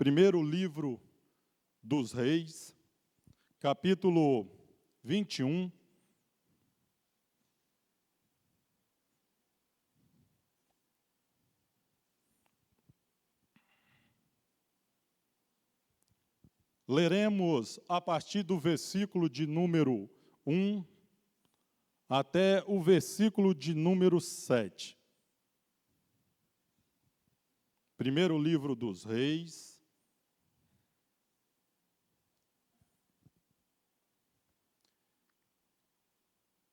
Primeiro livro dos Reis, capítulo 21. Leremos a partir do versículo de número 1 até o versículo de número 7. Primeiro livro dos Reis,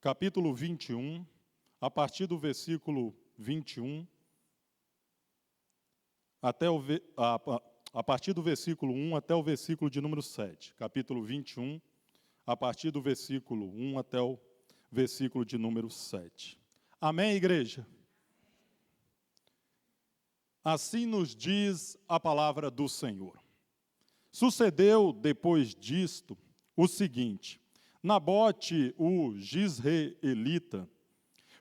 capítulo 21, a partir do versículo 21, a partir do versículo 1 até o versículo de número 7. Capítulo 21, a partir do versículo 1 até o versículo de número 7. Amém, igreja? Assim nos diz a palavra do Senhor. Sucedeu depois disto o seguinte: Nabote, o Jizreelita,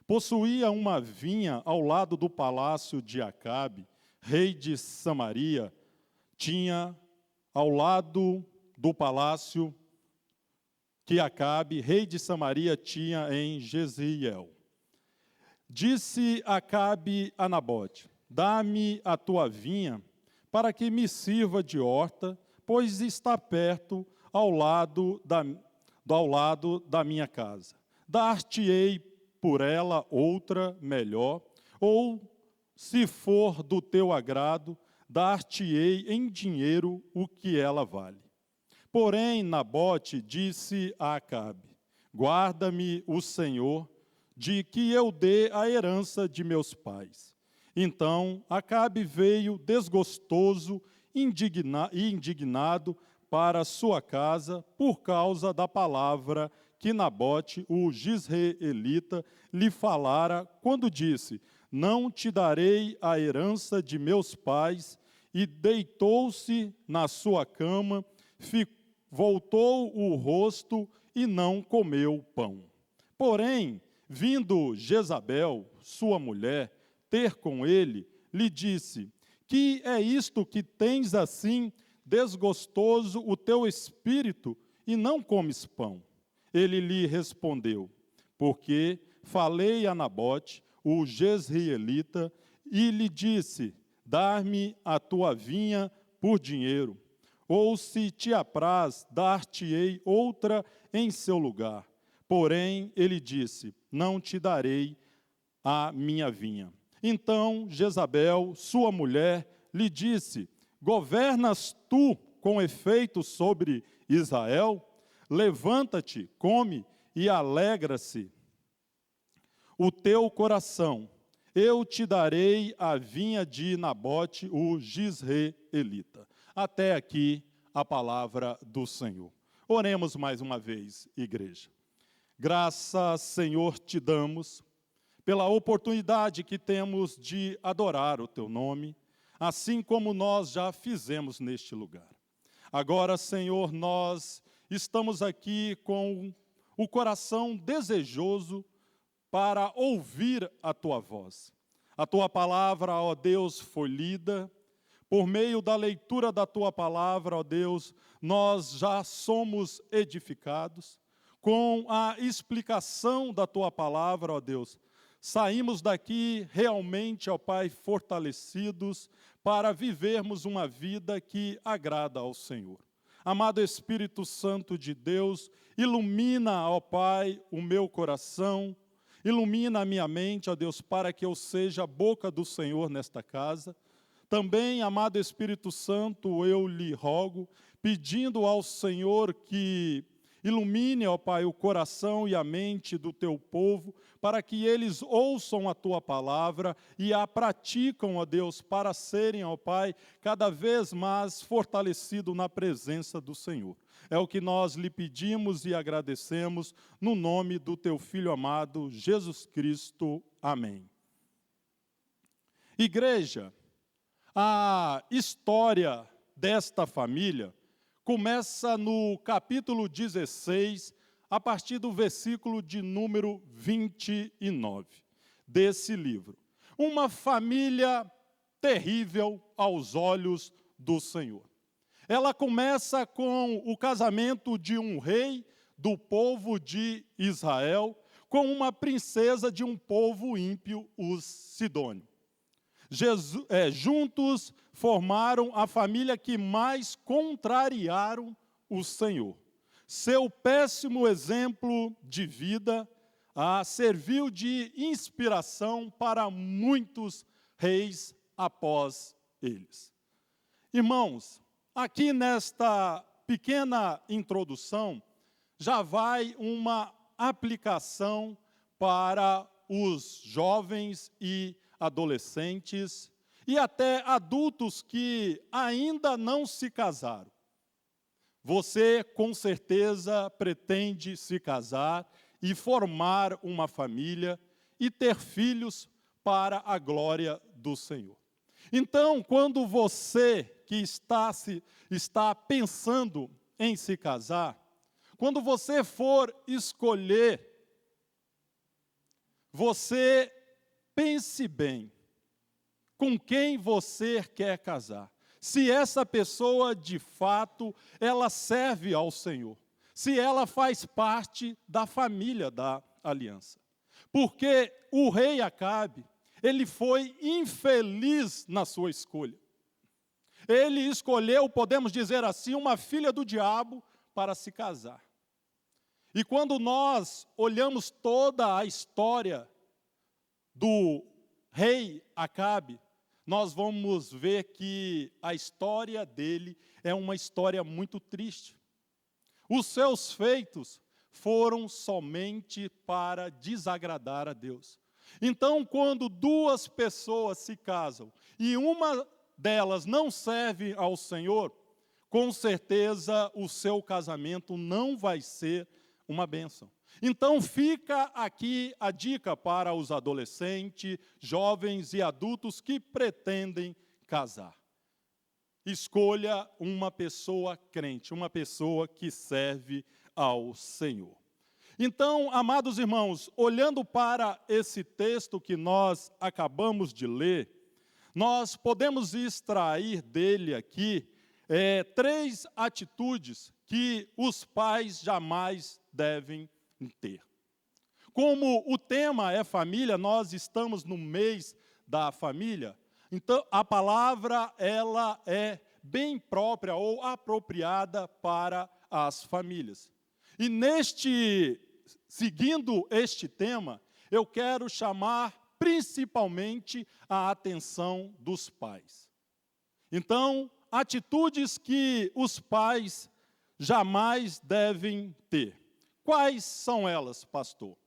possuía uma vinha ao lado do palácio de Acabe, rei de Samaria. Tinha ao lado do palácio que Acabe, rei de Samaria, tinha em Jezreel. Disse Acabe a Nabote: Dá-me a tua vinha, para que me sirva de horta, pois está perto ao lado da minha casa. Dar-te-ei por ela outra melhor, ou, se for do teu agrado, dar-te-ei em dinheiro o que ela vale. Porém, Nabote disse a Acabe: Guarda-me o Senhor, de que eu dê a herança de meus pais. Então, Acabe veio desgostoso e indignado para sua casa por causa da palavra que Nabote, o Jizreelita, lhe falara quando disse: Não te darei a herança de meus pais. E deitou-se na sua cama, voltou o rosto e não comeu pão. Porém, vindo Jezabel, sua mulher, ter com ele, lhe disse: Que é isto que tens assim desgostoso o teu espírito e não comes pão? Ele lhe respondeu: Porque falei a Nabote, o Jezreelita, e lhe disse: Dar-me a tua vinha por dinheiro, ou se te apraz, dar-te-ei outra em seu lugar. Porém, ele disse: Não te darei a minha vinha. Então Jezabel, sua mulher, lhe disse: Governas tu com efeito sobre Israel? Levanta-te, come e alegra-se o teu coração. Eu te darei a vinha de Nabote, o Jizreelita. Até aqui a palavra do Senhor. Oremos mais uma vez, igreja. Graças, Senhor, te damos pela oportunidade que temos de adorar o teu nome, assim como nós já fizemos neste lugar. Agora, Senhor, nós estamos aqui com o coração desejoso para ouvir a tua voz. A tua palavra, ó Deus, foi lida. Por meio da leitura da tua palavra, ó Deus, nós já somos edificados. Com a explicação da tua palavra, ó Deus, saímos daqui realmente, ó Pai, fortalecidos para vivermos uma vida que agrada ao Senhor. Amado Espírito Santo de Deus, ilumina, ó Pai, o meu coração, ilumina a minha mente, ó Deus, para que eu seja a boca do Senhor nesta casa. Também, amado Espírito Santo, eu lhe rogo, pedindo ao Senhor que ilumine, ó Pai, o coração e a mente do teu povo, para que eles ouçam a tua palavra e a praticam, ó Deus, para serem, ó Pai, cada vez mais fortalecidos na presença do Senhor. É o que nós lhe pedimos e agradecemos, no nome do teu Filho amado, Jesus Cristo. Amém. Igreja, a história desta família começa no capítulo 16, a partir do versículo de número 29 desse livro. Uma família terrível aos olhos do Senhor. Ela começa com o casamento de um rei do povo de Israel com uma princesa de um povo ímpio, os sidônios. Juntos formaram a família que mais contrariaram o Senhor. Seu péssimo exemplo de vida serviu de inspiração para muitos reis após eles. Irmãos, aqui nesta pequena introdução, já vai uma aplicação para os jovens e adolescentes e até adultos que ainda não se casaram. Você, com certeza, pretende se casar e formar uma família e ter filhos para a glória do Senhor. Então, quando você que está pensando em se casar, quando você for escolher, você pense bem com quem você quer casar. Se essa pessoa, de fato, ela serve ao Senhor. Se ela faz parte da família da aliança. Porque o rei Acabe, ele foi infeliz na sua escolha. Ele escolheu, podemos dizer assim, uma filha do diabo para se casar. E quando nós olhamos toda a história do rei Acabe, nós vamos ver que a história dele é uma história muito triste. Os seus feitos foram somente para desagradar a Deus. Então, quando duas pessoas se casam e uma delas não serve ao Senhor, com certeza o seu casamento não vai ser uma bênção. Então fica aqui a dica para os adolescentes, jovens e adultos que pretendem casar. Escolha uma pessoa crente, uma pessoa que serve ao Senhor. Então, amados irmãos, olhando para esse texto que nós acabamos de ler, nós podemos extrair dele aqui 3 atitudes que os pais jamais devem ter. Como o tema é família, nós estamos no mês da família, então a palavra ela é bem própria ou apropriada para as famílias. E seguindo este tema, eu quero chamar principalmente a atenção dos pais. Então, atitudes que os pais jamais devem ter. Quais são elas, pastor?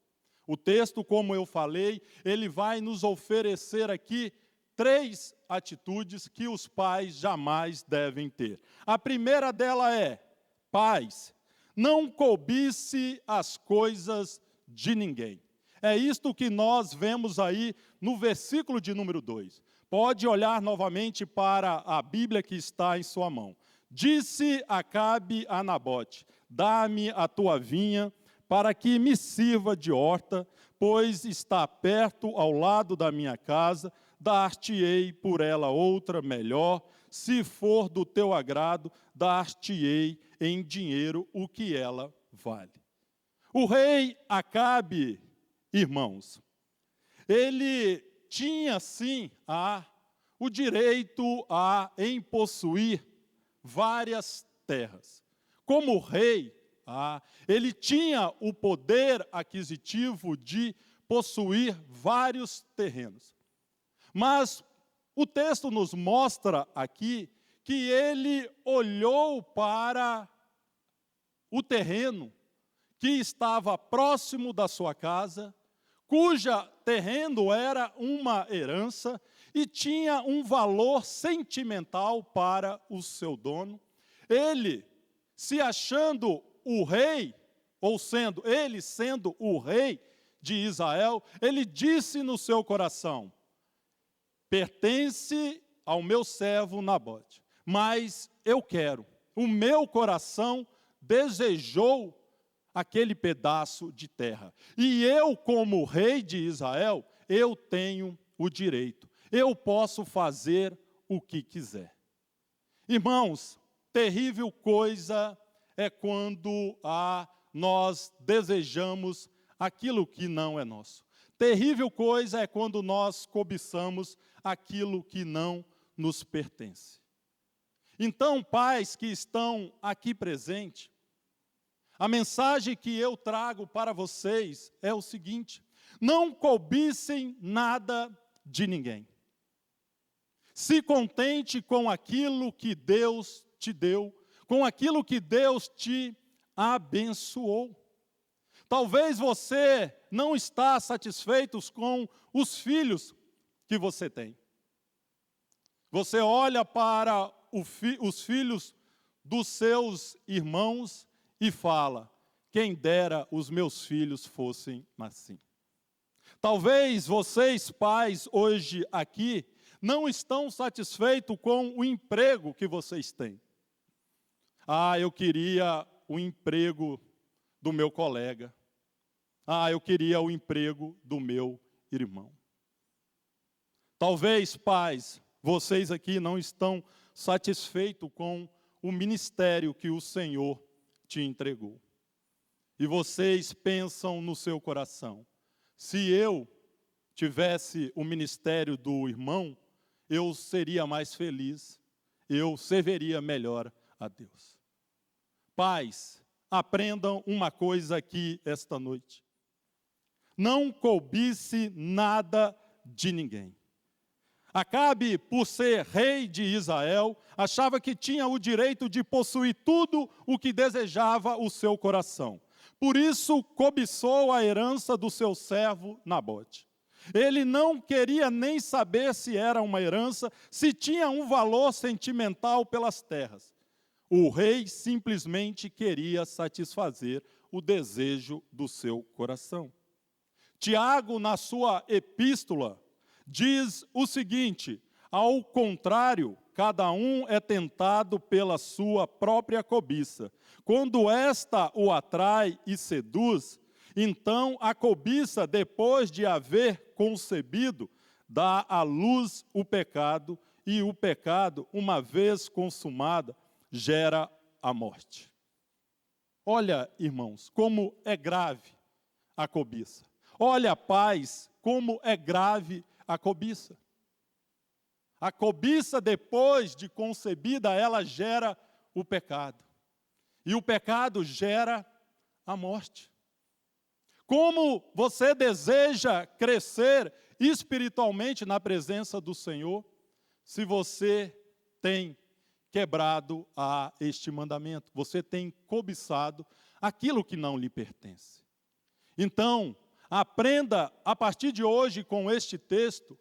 O texto, como eu falei, ele vai nos oferecer aqui 3 atitudes que os pais jamais devem ter. A primeira dela é: pais, não cobice as coisas de ninguém. É isto que nós vemos aí no versículo de número 2. Pode olhar novamente para a Bíblia que está em sua mão. Disse Acabe a Nabote: dá-me a tua vinha, para que me sirva de horta, pois está perto ao lado da minha casa, dar-te-ei por ela outra melhor, se for do teu agrado, dar-te-ei em dinheiro o que ela vale. O rei Acabe, irmãos, ele tinha sim o direito em possuir várias terras. Como rei, ele tinha o poder aquisitivo de possuir vários terrenos. Mas o texto nos mostra aqui que ele olhou para o terreno que estava próximo da sua casa, cuja terreno era uma herança e tinha um valor sentimental para o seu dono. Ele, se achando o rei, ou sendo o rei de Israel, ele disse no seu coração: pertence ao meu servo Nabote, mas eu quero, o meu coração desejou aquele pedaço de terra. E eu, como rei de Israel, eu tenho o direito. Eu posso fazer o que quiser. Irmãos, terrível coisa é quando nós desejamos aquilo que não é nosso. Terrível coisa é quando nós cobiçamos aquilo que não nos pertence. Então, pais que estão aqui presentes, a mensagem que eu trago para vocês é o seguinte: não cobicem nada de ninguém. Se contente com aquilo que Deus te deu, com aquilo que Deus te abençoou. Talvez você não está satisfeito com os filhos que você tem. Você olha para os filhos dos seus irmãos e fala: quem dera os meus filhos fossem assim. Talvez vocês, pais, hoje aqui, não estão satisfeitos com o emprego que vocês têm. Eu queria o emprego do meu colega. Eu queria o emprego do meu irmão. Talvez, pais, vocês aqui não estão satisfeitos com o ministério que o Senhor te entregou. E vocês pensam no seu coração: se eu tivesse o ministério do irmão, eu seria mais feliz, eu serviria melhor a Deus. Pais, aprendam uma coisa aqui esta noite: não cobice nada de ninguém. Acabe, por ser rei de Israel, achava que tinha o direito de possuir tudo o que desejava o seu coração. Por isso, cobiçou a herança do seu servo Nabote. Ele não queria nem saber se era uma herança, se tinha um valor sentimental pelas terras. O rei simplesmente queria satisfazer o desejo do seu coração. Tiago, na sua epístola, diz o seguinte: ao contrário, cada um é tentado pela sua própria cobiça. Quando esta o atrai e seduz, então a cobiça, depois de haver concebido, dá à luz o pecado, e o pecado, uma vez consumada, gera a morte. Olha, irmãos, como é grave a cobiça. Olha, pais, como é grave a cobiça. A cobiça, depois de concebida, ela gera o pecado. E o pecado gera a morte. Como você deseja crescer espiritualmente na presença do Senhor, se você tem quebrado este mandamento, você tem cobiçado aquilo que não lhe pertence. Então, aprenda a partir de hoje com este texto,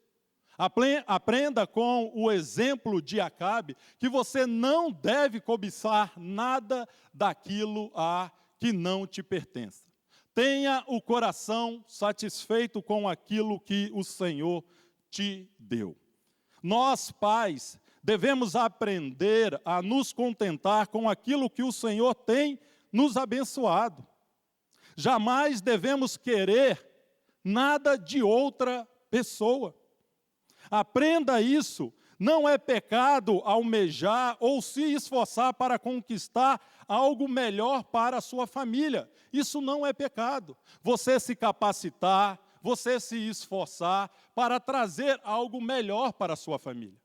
aprenda com o exemplo de Acabe, que você não deve cobiçar nada daquilo que não te pertence. Tenha o coração satisfeito com aquilo que o Senhor te deu. Nós, pais, devemos aprender a nos contentar com aquilo que o Senhor tem nos abençoado. Jamais devemos querer nada de outra pessoa. Aprenda isso. Não é pecado almejar ou se esforçar para conquistar algo melhor para a sua família. Isso não é pecado. Você se capacitar, você se esforçar para trazer algo melhor para a sua família.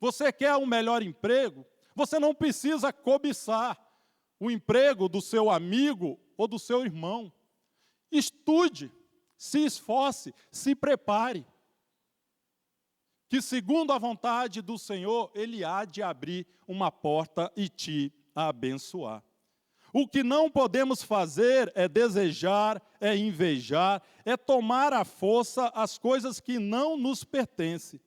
Você quer um melhor emprego? Você não precisa cobiçar o emprego do seu amigo ou do seu irmão. Estude, se esforce, se prepare. Que segundo a vontade do Senhor, Ele há de abrir uma porta e te abençoar. O que não podemos fazer é desejar, é invejar, é tomar à força as coisas que não nos pertencem.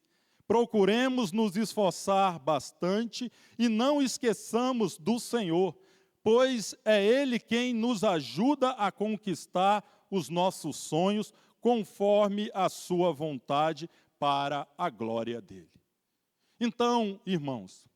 Procuremos nos esforçar bastante e não esqueçamos do Senhor, pois é Ele quem nos ajuda a conquistar os nossos sonhos conforme a sua vontade para a glória dele. Então, irmãos,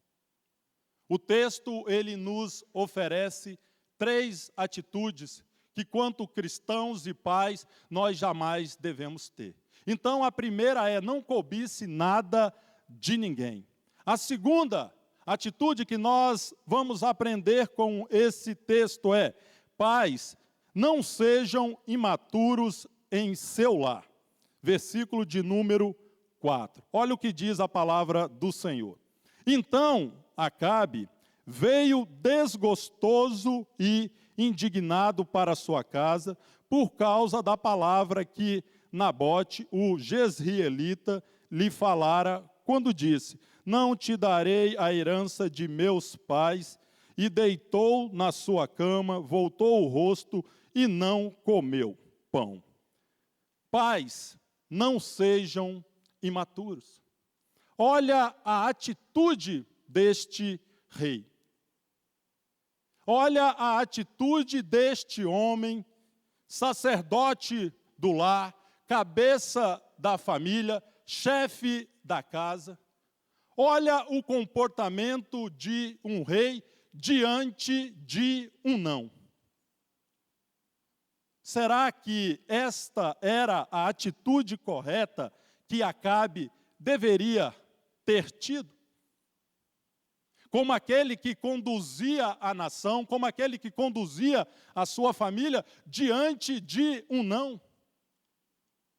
o texto ele nos oferece 3 atitudes que, quanto cristãos e pais, nós jamais devemos ter. Então, a primeira é: não cobice nada de ninguém. A segunda, A atitude que nós vamos aprender com esse texto é: pais, não sejam imaturos em seu lar. Versículo de número 4. Olha o que diz a palavra do Senhor. Então, Acabe veio desgostoso e indignado para sua casa, por causa da palavra que Nabote, o jezreelita, lhe falara, quando disse: não te darei a herança de meus pais, e deitou na sua cama, voltou o rosto e não comeu pão. Pais, não sejam imaturos. Olha a atitude deste rei. Olha a atitude deste homem, sacerdote do lar, cabeça da família, chefe da casa. Olha o comportamento de um rei diante de um não. Será que esta era a atitude correta que Acabe deveria ter tido? Como aquele que conduzia a nação, como aquele que conduzia a sua família diante de um não.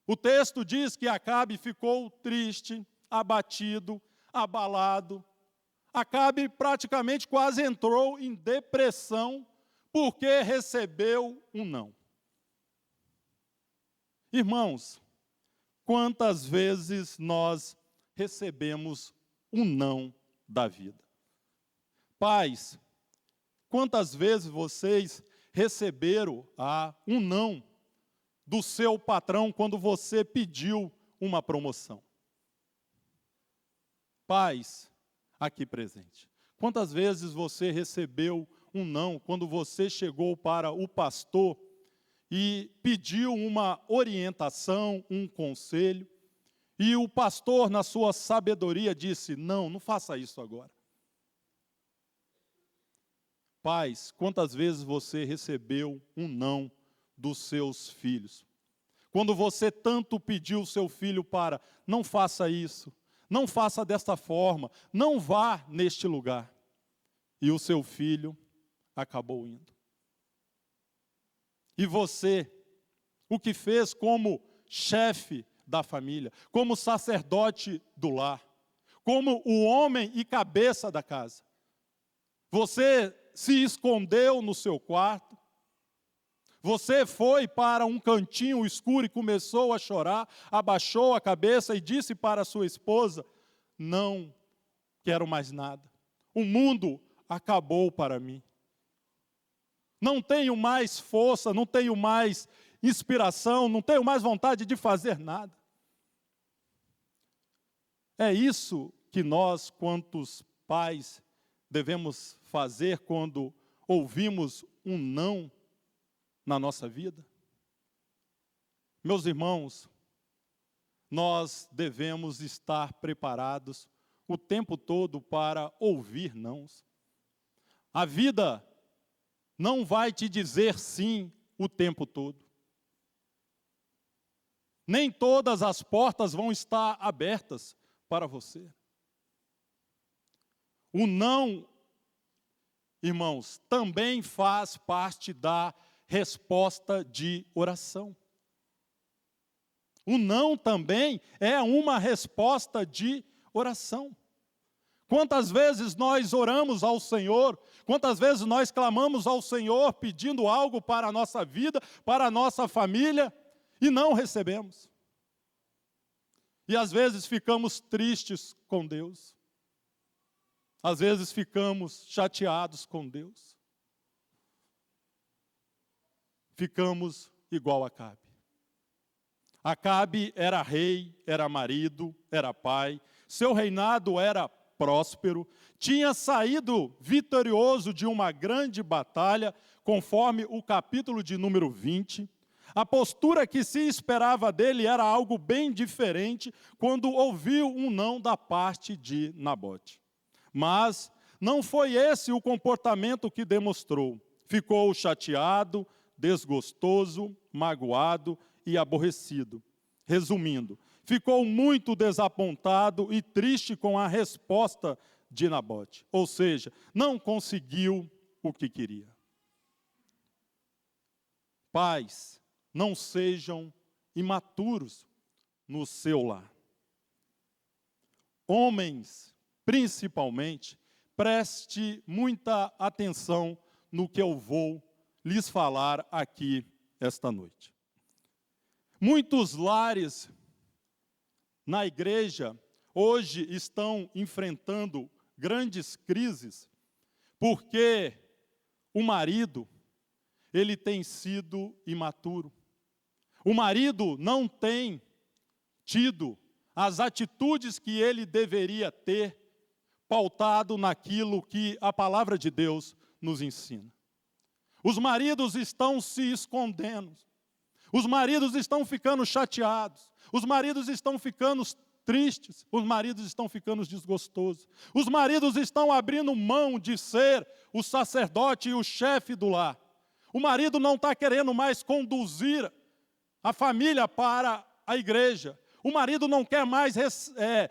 O texto diz que Acabe ficou triste, abatido, abalado. Acabe praticamente quase entrou em depressão porque recebeu um não. Irmãos, quantas vezes nós recebemos um não da vida? Pais, quantas vezes vocês receberam um não do seu patrão quando você pediu uma promoção? Pais, aqui presente, quantas vezes você recebeu um não quando você chegou para o pastor e pediu uma orientação, um conselho, e o pastor, na sua sabedoria, disse: não faça isso agora. Pais, quantas vezes você recebeu um não dos seus filhos? Quando você tanto pediu o seu filho para: não faça isso, não faça desta forma, não vá neste lugar. E o seu filho acabou indo. E você, o que fez como chefe da família, como sacerdote do lar, como o homem e cabeça da casa? Você se escondeu no seu quarto, você foi para um cantinho escuro e começou a chorar, abaixou a cabeça e disse para sua esposa: não quero mais nada, o mundo acabou para mim. Não tenho mais força, não tenho mais inspiração, não tenho mais vontade de fazer nada. É isso que nós, quantos pais, devemos fazer quando ouvimos um não na nossa vida? Meus irmãos, nós devemos estar preparados o tempo todo para ouvir nãos. A vida não vai te dizer sim o tempo todo. Nem todas as portas vão estar abertas para você. O não, irmãos, também faz parte da resposta de oração. O não também é uma resposta de oração. Quantas vezes nós oramos ao Senhor, quantas vezes nós clamamos ao Senhor pedindo algo para a nossa vida, para a nossa família, e não recebemos. E às vezes ficamos tristes com Deus. Às vezes ficamos chateados com Deus. Ficamos igual a Acabe. Acabe era rei, era marido, era pai, seu reinado era próspero, tinha saído vitorioso de uma grande batalha, conforme o capítulo de número 20. A postura que se esperava dele era algo bem diferente quando ouviu um não da parte de Nabote. Mas não foi esse o comportamento que demonstrou. Ficou chateado, desgostoso, magoado e aborrecido. Resumindo, ficou muito desapontado e triste com a resposta de Nabote. Ou seja, não conseguiu o que queria. Pais, não sejam imaturos no seu lar. Homens, principalmente, preste muita atenção no que eu vou lhes falar aqui esta noite. Muitos lares na igreja hoje estão enfrentando grandes crises porque o marido, ele tem sido imaturo. O marido não tem tido as atitudes que ele deveria ter, pautado naquilo que a palavra de Deus nos ensina. Os maridos estão se escondendo. Os maridos estão ficando chateados. Os maridos estão ficando tristes. Os maridos estão ficando desgostosos. Os maridos estão abrindo mão de ser o sacerdote e o chefe do lar. O marido não está querendo mais conduzir a família para a igreja. O marido não quer mais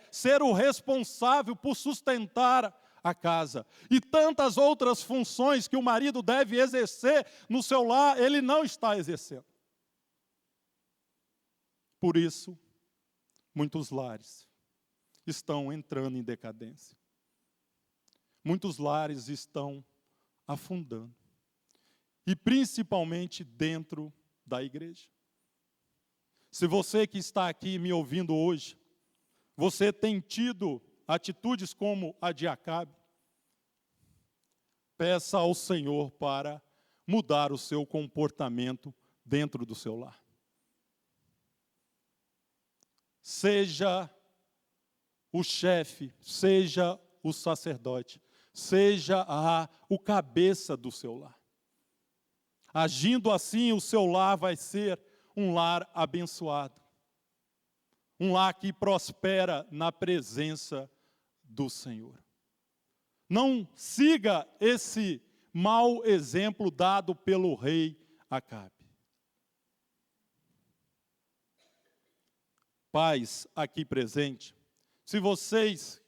ser o responsável por sustentar a casa. E tantas outras funções que o marido deve exercer no seu lar, ele não está exercendo. Por isso, muitos lares estão entrando em decadência. Muitos lares estão afundando. E principalmente dentro da igreja. Se você que está aqui me ouvindo hoje, você tem tido atitudes como a de Acabe, peça ao Senhor para mudar o seu comportamento dentro do seu lar. Seja o chefe, seja o sacerdote, seja o cabeça do seu lar. Agindo assim, o seu lar vai ser um lar abençoado. Um lar que prospera na presença do Senhor. Não siga esse mau exemplo dado pelo rei Acabe. Pais aqui presentes, se vocês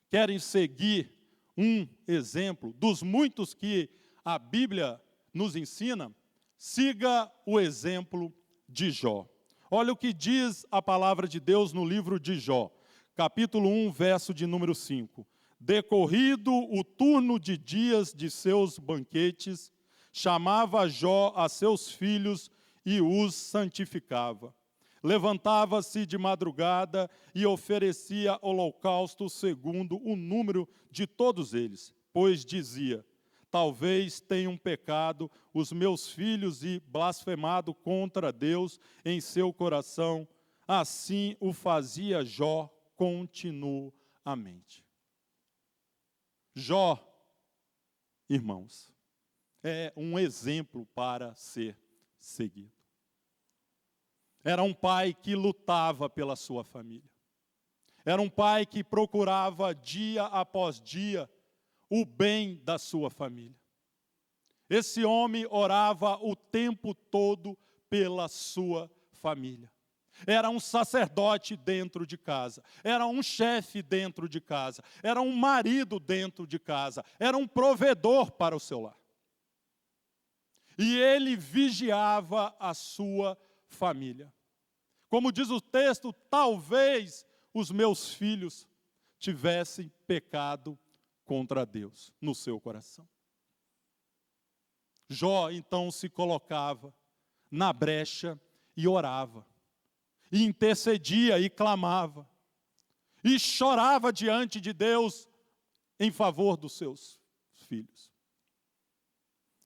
querem seguir um exemplo dos muitos que a Bíblia nos ensina, siga o exemplo de Jó. Olha o que diz a palavra de Deus no livro de Jó, capítulo 1, verso de número 5. Decorrido o turno de dias de seus banquetes, chamava Jó a seus filhos e os santificava. Levantava-se de madrugada e oferecia holocausto segundo o número de todos eles, pois dizia: talvez tenham pecado os meus filhos e blasfemado contra Deus em seu coração. Assim o fazia Jó continuamente. Jó, irmãos, é um exemplo para ser seguido. Era um pai que lutava pela sua família. Era um pai que procurava dia após dia o bem da sua família. Esse homem orava o tempo todo pela sua família. Era um sacerdote dentro de casa, era um chefe dentro de casa, era um marido dentro de casa, era um provedor para o seu lar. E ele vigiava a sua família. Como diz o texto, talvez os meus filhos tivessem pecado contra Deus no seu coração. Jó então se colocava na brecha e orava, e intercedia e clamava, e chorava diante de Deus em favor dos seus filhos.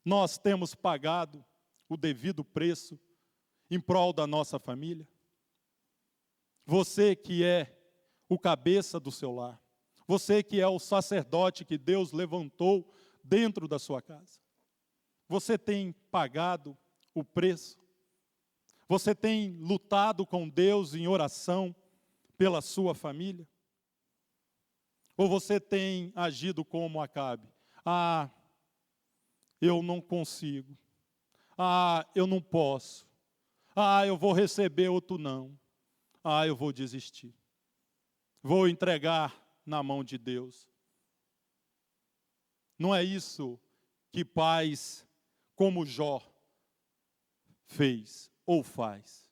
Nós temos pagado o devido preço em prol da nossa família. Você que é o cabeça do seu lar, você que é o sacerdote que Deus levantou dentro da sua casa, você tem pagado o preço? Você tem lutado com Deus em oração pela sua família? Ou você tem agido como Acabe? Eu não consigo. Eu não posso. Eu vou receber outro não. Eu vou desistir. Vou entregar na mão de Deus. Não é isso que pais como Jó fez ou faz.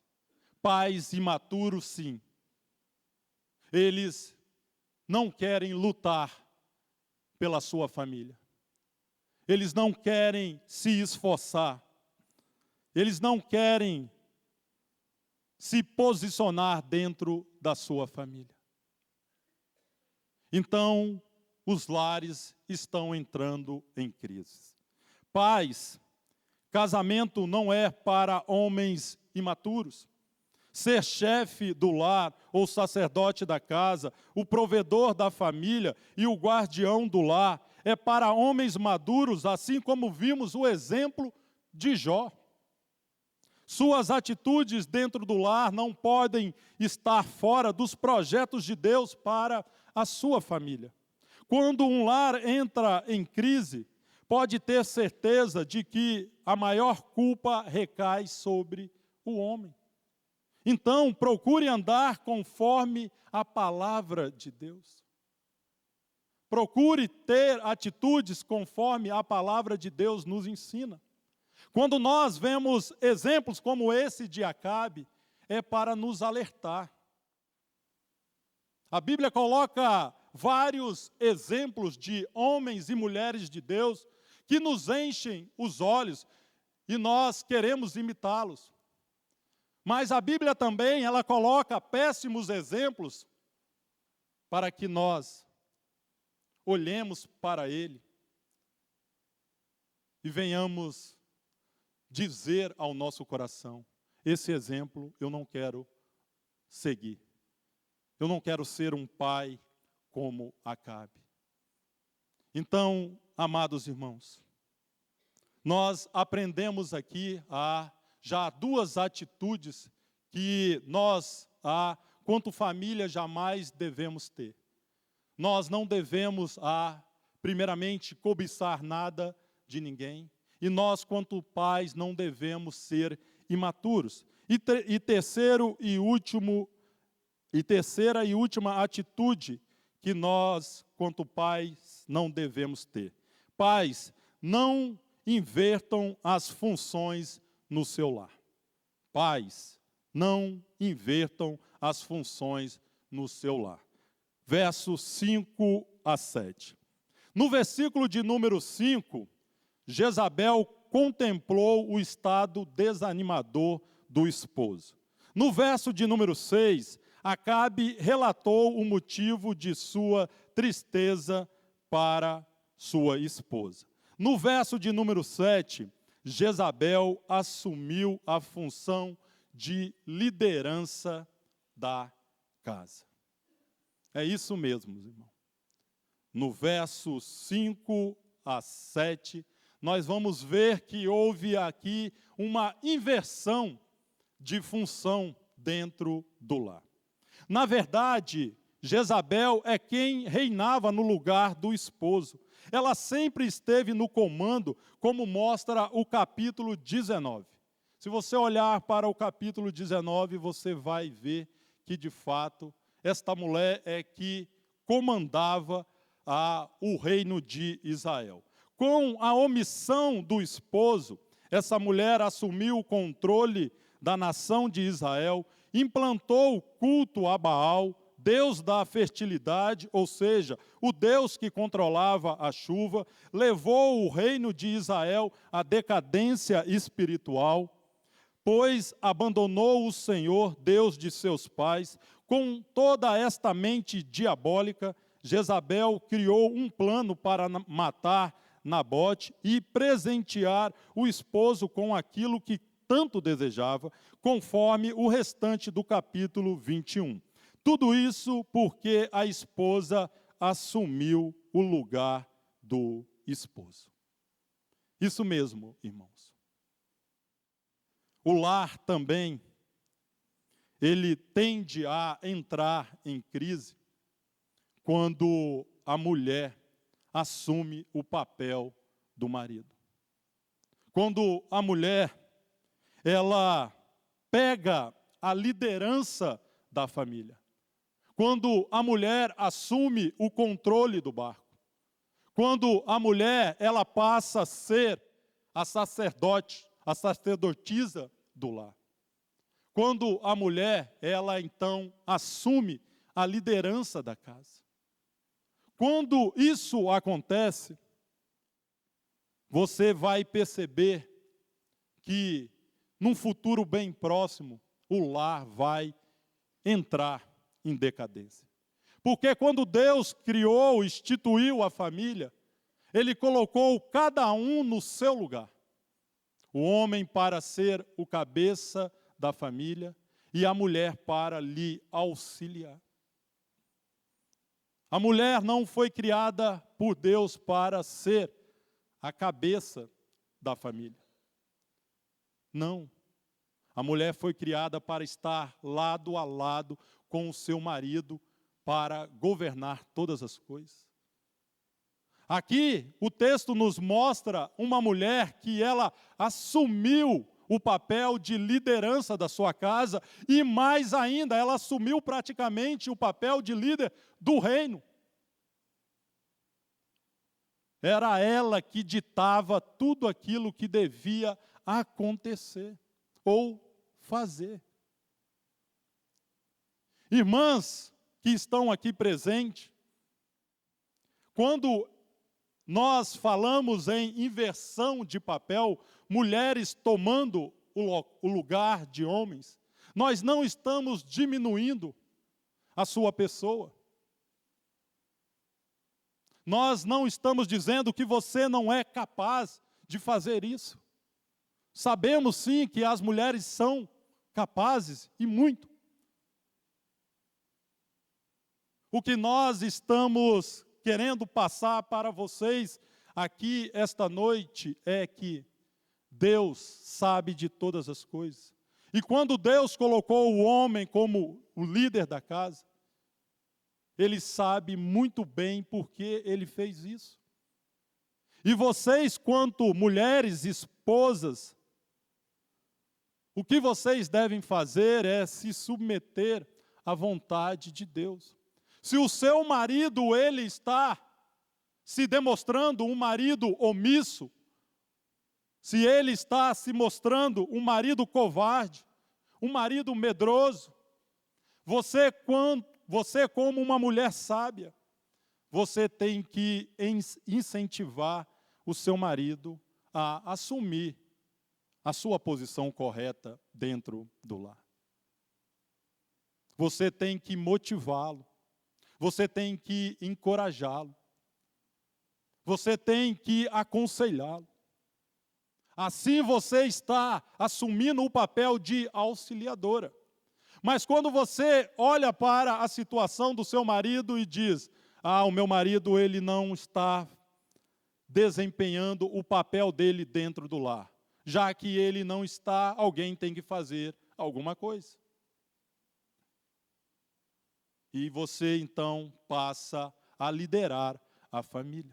Pais imaturos, sim. Eles não querem lutar pela sua família. Eles não querem se esforçar. Eles não querem se posicionar dentro da sua família. Então, os lares estão entrando em crise. Pais, casamento não é para homens imaturos. Ser chefe do lar ou sacerdote da casa, o provedor da família e o guardião do lar é para homens maduros, assim como vimos o exemplo de Jó. Suas atitudes dentro do lar não podem estar fora dos projetos de Deus para a sua família. Quando um lar entra em crise, pode ter certeza de que a maior culpa recai sobre o homem. Então, procure andar conforme a palavra de Deus. Procure ter atitudes conforme a palavra de Deus nos ensina. Quando nós vemos exemplos como esse de Acabe, é para nos alertar. A Bíblia coloca vários exemplos de homens e mulheres de Deus que nos enchem os olhos e nós queremos imitá-los. Mas a Bíblia também, ela coloca péssimos exemplos para que nós olhemos para ele e venhamos dizer ao nosso coração: esse exemplo eu não quero seguir. Eu não quero ser um pai como Acabe. Então, amados irmãos, nós aprendemos aqui já duas atitudes que nós, quanto família, jamais devemos ter. Nós não devemos, primeiramente, cobiçar nada de ninguém. E nós, quanto pais, não devemos ser imaturos. Terceira e última atitude que nós, quanto pais, não devemos ter. Pais, não invertam as funções no seu lar. Pais, não invertam as funções no seu lar. Versos 5 a 7. No versículo de número 5, Jezabel contemplou o estado desanimador do esposo. No verso de número 6, Acabe relatou o motivo de sua tristeza para sua esposa. No verso de número 7, Jezabel assumiu a função de liderança da casa. É isso mesmo, irmão. No verso 5 a 7, nós vamos ver que houve aqui uma inversão de função dentro do lar. Na verdade, Jezabel é quem reinava no lugar do esposo. Ela sempre esteve no comando, como mostra o capítulo 19. Se você olhar para o capítulo 19, você vai ver que, de fato, esta mulher é que comandava o reino de Israel. Com a omissão do esposo, essa mulher assumiu o controle da nação de Israel, implantou o culto a Baal, Deus da fertilidade, ou seja, o Deus que controlava a chuva, levou o reino de Israel à decadência espiritual, pois abandonou o Senhor, Deus de seus pais. Com toda esta mente diabólica, Jezabel criou um plano para matar Nabote e presentear o esposo com aquilo que tanto desejava, conforme o restante do capítulo 21. Tudo isso porque a esposa assumiu o lugar do esposo. Isso mesmo, irmãos. O lar também, ele tende a entrar em crise quando a mulher assume o papel do marido. Quando a mulher, ela pega a liderança da família. Quando a mulher assume o controle do barco. Quando a mulher, ela passa a ser a sacerdote, a sacerdotisa do lar. Quando a mulher, ela então assume a liderança da casa. Quando isso acontece, você vai perceber que, num futuro bem próximo, o lar vai entrar em decadência. Porque quando Deus criou, instituiu a família, Ele colocou cada um no seu lugar. O homem para ser o cabeça da família e a mulher para lhe auxiliar. A mulher não foi criada por Deus para ser a cabeça da família. Não. A mulher foi criada para estar lado a lado com o seu marido para governar todas as coisas. Aqui o texto nos mostra uma mulher que ela assumiu o papel de liderança da sua casa e mais ainda, ela assumiu praticamente o papel de líder do reino. Era ela que ditava tudo aquilo que devia acontecer ou fazer. Irmãs que estão aqui presentes, quando nós falamos em inversão de papel, mulheres tomando o lugar de homens, nós não estamos diminuindo a sua pessoa. Nós não estamos dizendo que você não é capaz de fazer isso. Sabemos sim que as mulheres são capazes e muito. O que nós estamos querendo passar para vocês aqui esta noite é que Deus sabe de todas as coisas. E quando Deus colocou o homem como o líder da casa, Ele sabe muito bem por que Ele fez isso. E vocês, quanto mulheres, esposas, o que vocês devem fazer é se submeter à vontade de Deus. Se o seu marido, ele está se demonstrando um marido omisso, se ele está se mostrando um marido covarde, um marido medroso, você como uma mulher sábia, você tem que incentivar o seu marido a assumir a sua posição correta dentro do lar. Você tem que motivá-lo. Você tem que encorajá-lo. Você tem que aconselhá-lo. Assim você está assumindo o papel de auxiliadora. Mas quando você olha para a situação do seu marido e diz: o meu marido ele não está desempenhando o papel dele dentro do lar. Já que ele não está, alguém tem que fazer alguma coisa. E você, então, passa a liderar a família.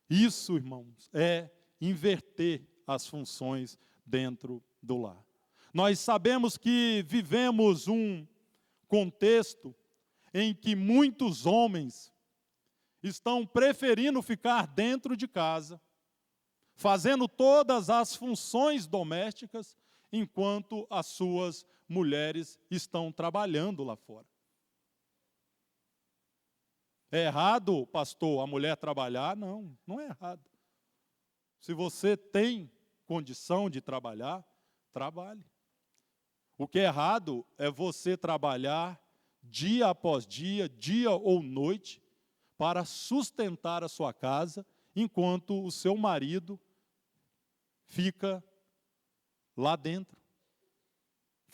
Isso, irmãos, é inverter as funções dentro do lar. Nós sabemos que vivemos um contexto em que muitos homens estão preferindo ficar dentro de casa, fazendo todas as funções domésticas, enquanto as suas mulheres estão trabalhando lá fora. É errado, pastor, a mulher trabalhar? Não, não é errado. Se você tem condição de trabalhar, trabalhe. O que é errado é você trabalhar dia após dia, dia ou noite, para sustentar a sua casa, enquanto o seu marido fica lá dentro.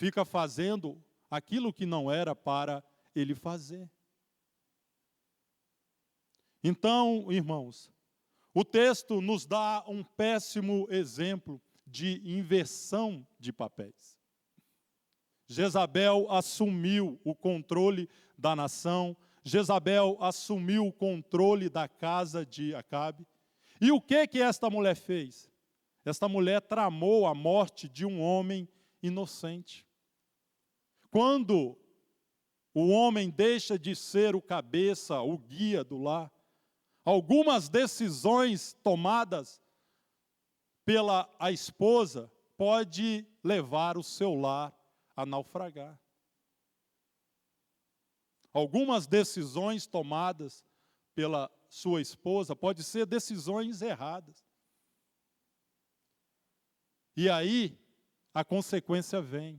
Fica fazendo aquilo que não era para ele fazer. Então, irmãos, o texto nos dá um péssimo exemplo de inversão de papéis. Jezabel assumiu o controle da nação, Jezabel assumiu o controle da casa de Acabe. E o que esta mulher fez? Esta mulher tramou a morte de um homem inocente. Quando o homem deixa de ser o cabeça, o guia do lar, Algumas decisões tomadas pela a esposa pode levar o seu lar a naufragar. Algumas decisões tomadas pela sua esposa pode ser decisões erradas. E aí a consequência vem.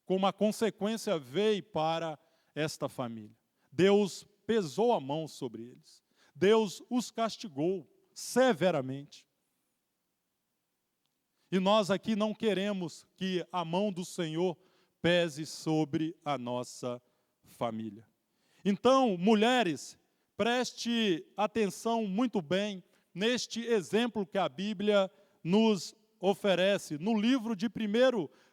Como a consequência veio para esta família. Deus pesou a mão sobre eles. Deus os castigou severamente. E nós aqui não queremos que a mão do Senhor pese sobre a nossa família. Então, mulheres, preste atenção muito bem neste exemplo que a Bíblia nos oferece. No livro de 1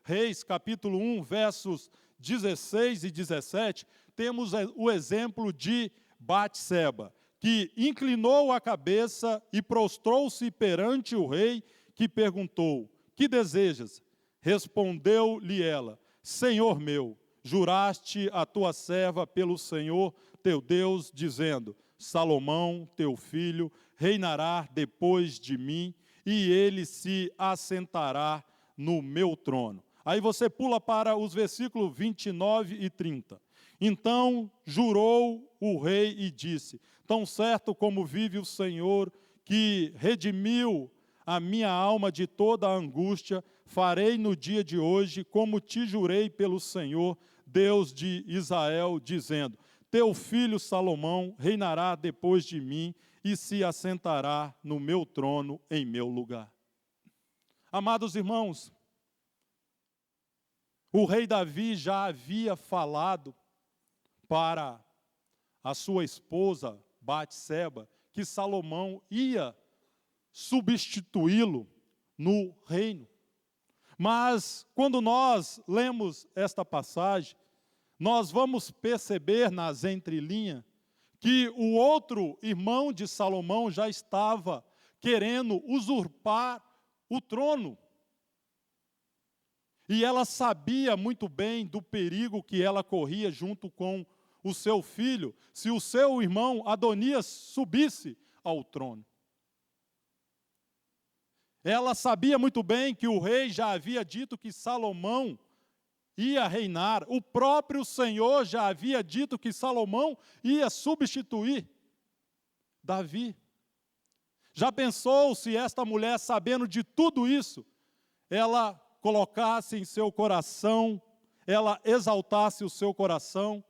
Reis, capítulo 1, versos 16 e 17, temos o exemplo de Batseba, que inclinou a cabeça e prostrou-se perante o rei, que perguntou: que desejas? Respondeu-lhe ela: Senhor meu, juraste a tua serva pelo Senhor teu Deus, dizendo: Salomão, teu filho, reinará depois de mim, e ele se assentará no meu trono. Aí você pula para os versículos 29 e 30. Então jurou o rei e disse: tão certo como vive o Senhor, que redimiu a minha alma de toda a angústia, farei no dia de hoje, como te jurei pelo Senhor, Deus de Israel, dizendo: teu filho Salomão reinará depois de mim e se assentará no meu trono em meu lugar. Amados irmãos, o rei Davi já havia falado para a sua esposa Batseba que Salomão ia substituí-lo no reino. Mas quando nós lemos esta passagem, nós vamos perceber nas entrelinhas que o outro irmão de Salomão já estava querendo usurpar o trono. E ela sabia muito bem do perigo que ela corria junto com o seu filho, se o seu irmão Adonias subisse ao trono. Ela sabia muito bem que o rei já havia dito que Salomão ia reinar. O próprio Senhor já havia dito que Salomão ia substituir Davi. Já pensou se esta mulher, sabendo de tudo isso, ela colocasse em seu coração, ela exaltasse o seu coração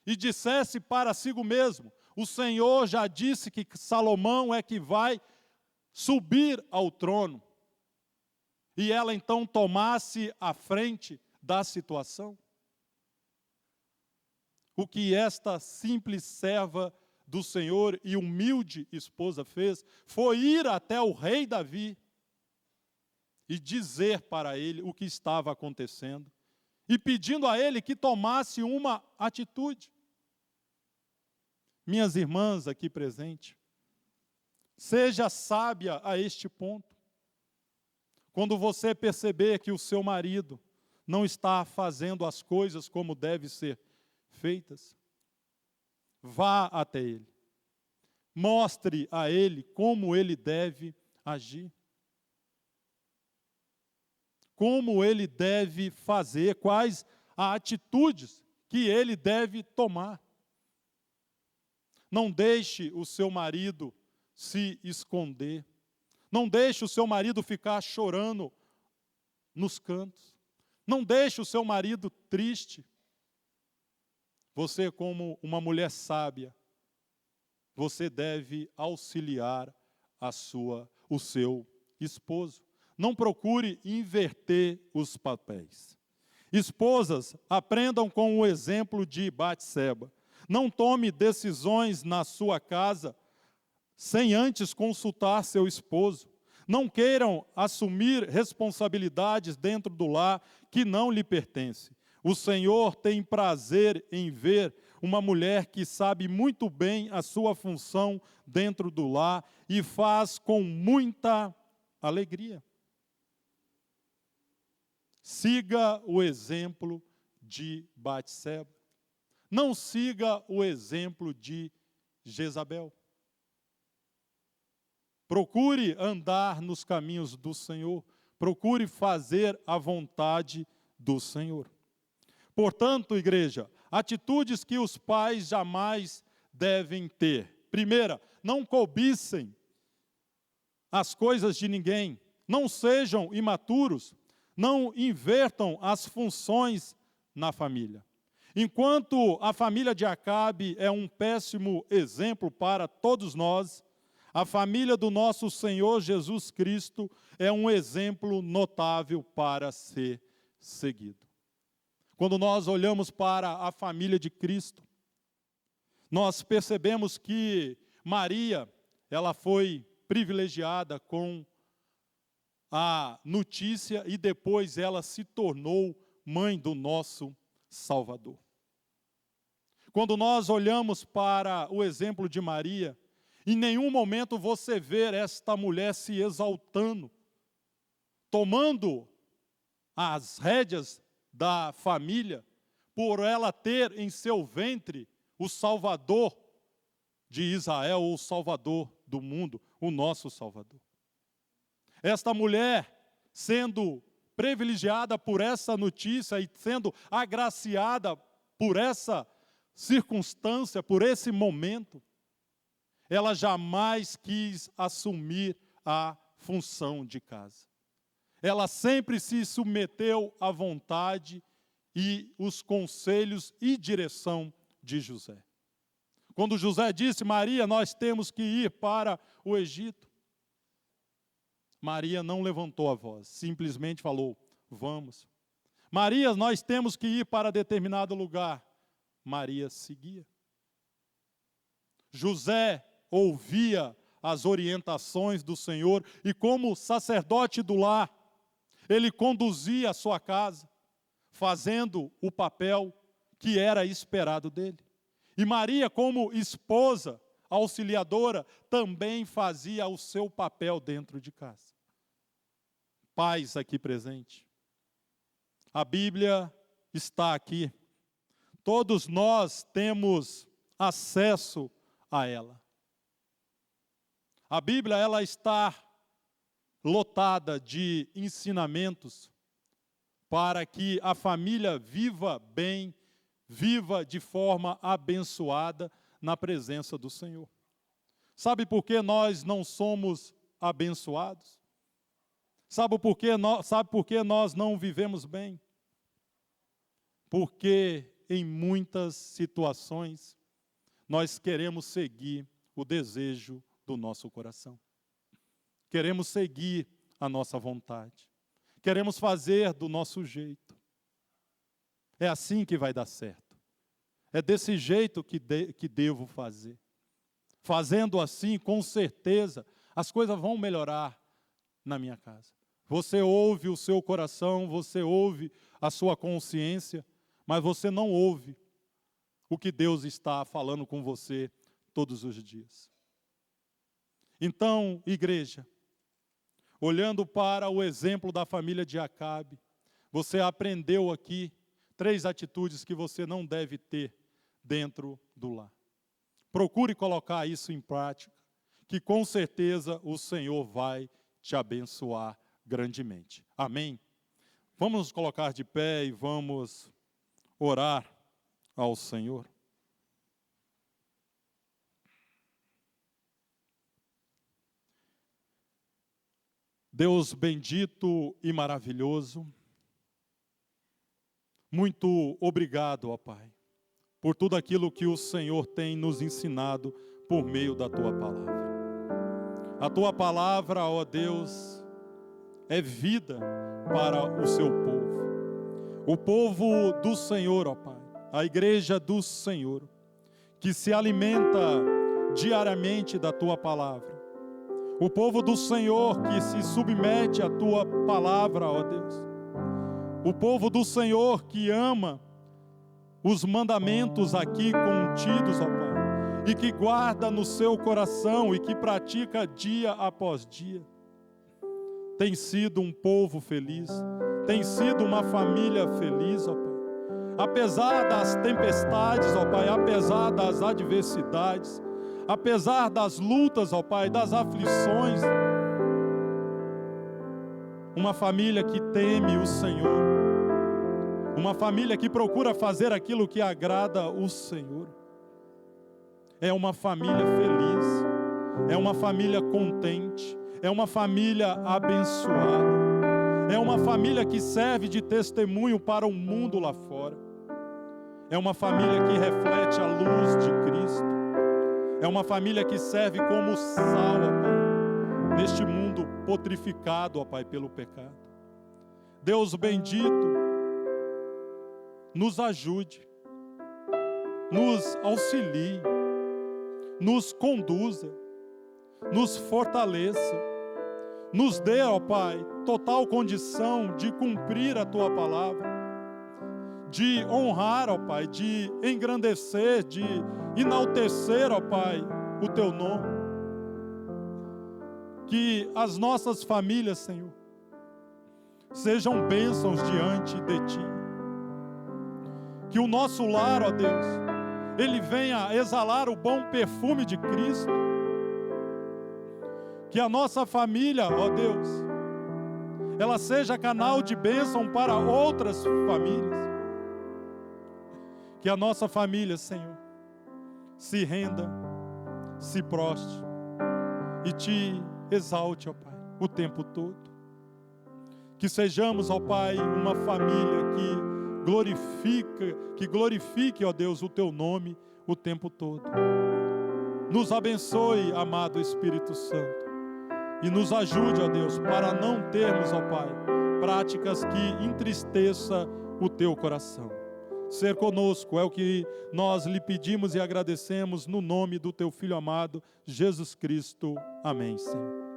e dissesse para si mesmo: o Senhor já disse que Salomão é que vai subir ao trono, e ela então tomasse a frente da situação? O que esta simples serva do Senhor e humilde esposa fez foi ir até o rei Davi e dizer para ele o que estava acontecendo e pedindo a ele que tomasse uma atitude. Minhas irmãs aqui presentes, seja sábia a este ponto. Quando você perceber que o seu marido não está fazendo as coisas como devem ser feitas, vá até ele. Mostre a ele como ele deve agir. Como ele deve fazer, quais as atitudes que ele deve tomar. Não deixe o seu marido se esconder. Não deixe o seu marido ficar chorando nos cantos. Não deixe o seu marido triste. Você, como uma mulher sábia, você deve auxiliar o seu esposo. Não procure inverter os papéis. Esposas, aprendam com o exemplo de Batseba. Não tome decisões na sua casa sem antes consultar seu esposo. Não queiram assumir responsabilidades dentro do lar que não lhe pertencem. O Senhor tem prazer em ver uma mulher que sabe muito bem a sua função dentro do lar e faz com muita alegria. Siga o exemplo de Batseba. Não siga o exemplo de Jezabel. Procure andar nos caminhos do Senhor. Procure fazer a vontade do Senhor. Portanto, igreja, atitudes que os pais jamais devem ter. Primeira, não cobicem as coisas de ninguém. Não sejam imaturos. Não invertam as funções na família. Enquanto a família de Acabe é um péssimo exemplo para todos nós, a família do nosso Senhor Jesus Cristo é um exemplo notável para ser seguido. Quando nós olhamos para a família de Cristo, nós percebemos que Maria, ela foi privilegiada com a notícia e depois ela se tornou mãe do nosso Salvador. Quando nós olhamos para o exemplo de Maria, em nenhum momento você vê esta mulher se exaltando, tomando as rédeas da família, por ela ter em seu ventre o Salvador de Israel, o Salvador do mundo, o nosso Salvador. Esta mulher, sendo privilegiada por essa notícia e sendo agraciada por essa circunstância, por esse momento, ela jamais quis assumir a função de casa. Ela sempre se submeteu à vontade e os conselhos e direção de José. Quando José disse: Maria, nós temos que ir para o Egito, Maria não levantou a voz, simplesmente falou: vamos. Maria, nós temos que ir para determinado lugar. Maria seguia. José ouvia as orientações do Senhor e, como sacerdote do lar, ele conduzia a sua casa, fazendo o papel que era esperado dele. E Maria, como esposa, auxiliadora, também fazia o seu papel dentro de casa. Pais aqui presentes, a Bíblia está aqui. Todos nós temos acesso a ela. A Bíblia, ela está lotada de ensinamentos para que a família viva bem, viva de forma abençoada na presença do Senhor. Sabe por que nós não somos abençoados? Sabe por que nós não vivemos bem? Porque em muitas situações nós queremos seguir o desejo do nosso coração. Queremos seguir a nossa vontade. Queremos fazer do nosso jeito. É assim que vai dar certo. É desse jeito que devo fazer. Fazendo assim, com certeza, as coisas vão melhorar na minha casa. Você ouve o seu coração, você ouve a sua consciência, mas você não ouve o que Deus está falando com você todos os dias. Então, igreja, olhando para o exemplo da família de Acabe, você aprendeu aqui 3 atitudes que você não deve ter dentro do lar. Procure colocar isso em prática, que com certeza o Senhor vai te abençoar grandemente. Amém? Vamos nos colocar de pé e vamos orar ao Senhor. Deus bendito e maravilhoso, muito obrigado, ó Pai, por tudo aquilo que o Senhor tem nos ensinado por meio da Tua Palavra. A Tua Palavra, ó Deus, é vida para o Seu povo. O povo do Senhor, ó Pai, a igreja do Senhor, que se alimenta diariamente da Tua Palavra. O povo do Senhor que se submete à Tua Palavra, ó Deus. O povo do Senhor que ama os mandamentos aqui contidos, ó Pai, e que guarda no seu coração e que pratica dia após dia. Tem sido um povo feliz, tem sido uma família feliz, ó Pai. Apesar das tempestades, ó Pai, apesar das adversidades, apesar das lutas, ó Pai, das aflições, uma família que teme o Senhor, uma família que procura fazer aquilo que agrada o Senhor, é uma família feliz, é uma família contente, é uma família abençoada, é uma família que serve de testemunho para o mundo lá fora, é uma família que reflete a luz de Cristo, é uma família que serve como sal, ó Pai, neste mundo putrificado, ó Pai, pelo pecado. Deus bendito, nos ajude, nos auxilie, nos conduza, nos fortaleça, nos dê, ó Pai, total condição de cumprir a Tua palavra, de honrar, ó Pai, de engrandecer, de enaltecer, ó Pai, o Teu nome. Que as nossas famílias, Senhor, sejam bênçãos diante de Ti. Que o nosso lar, ó Deus, ele venha exalar o bom perfume de Cristo. Que a nossa família, ó Deus, ela seja canal de bênção para outras famílias. Que a nossa família, Senhor, se renda, se prostre e Te exalte, ó Pai, o tempo todo. Que sejamos, ó Pai, uma família que glorifique, ó Deus, o Teu nome o tempo todo. Nos abençoe, amado Espírito Santo, e nos ajude, ó Deus, para não termos, ó Pai, práticas que entristeçam o Teu coração. Ser conosco é o que nós lhe pedimos e agradecemos no nome do Teu Filho amado, Jesus Cristo. Amém, Senhor.